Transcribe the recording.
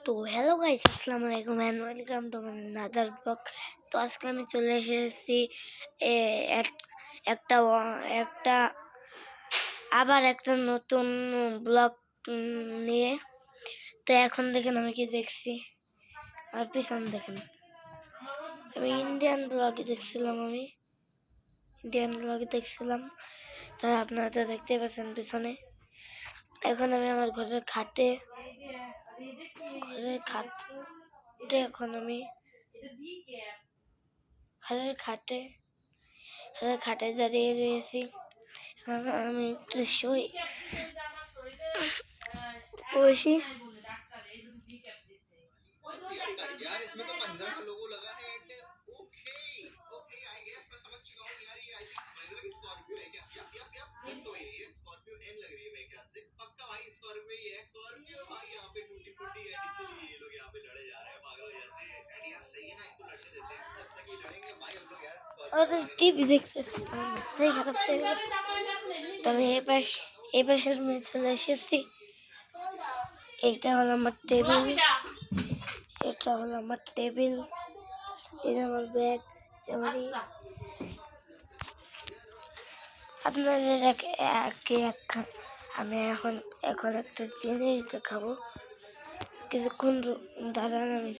তো hello guys, আসসালামু আলাইকুম and welcome to my another blog. তো আজকে আমি চলে এসেছি একটা একটা আবার একটা নতুন ব্লগ নিয়ে। তো এখন দেখেন আমি কি দেখছি, আর পিছনে দেখেন আমি ইন্ডিয়ান ব্লগে দেখছিলাম। তো আপনারা তো দেখতে পাচ্ছেন পিছনে। এখন আমি আমার ঘরের খাটে এখন আমি খাটে দাঁড়িয়ে রয়েছি। আমি একটু বসি। यार इसमें तो महिंद्रा का लोगो लगा है and okay okay I guess मैं समझ चुका हूं यार। ये आई थिंक महिंद्रा की स्कॉर्पियो है क्या? यप ये तो है, ये स्कॉर्पियो एन लग रही है मेरे ख्याल से। पक्का भाई स्कॉर्पियो ही है। स्कॉर्पियो भाई यहाँ पे टूटी फूटी है, इसीलिए ये लोग यहाँ पे लड़े जा रहे हैं पागलों जैसे। एंड यार सही है ना, इनको लड़ने देते हैं, जब तक ये लड़ेंगे भाई हम लोग यार और स्कॉर्पियो टीवी देखते তবে এই পাশে রুমে চলে এসেছি। এটা হলো আমার টেবিল, এটা আমার ব্যাগ। আপনাদের আমি এখন একটা জিনিস দেখাবো। কিছুক্ষণ দাঁড়ান, আমি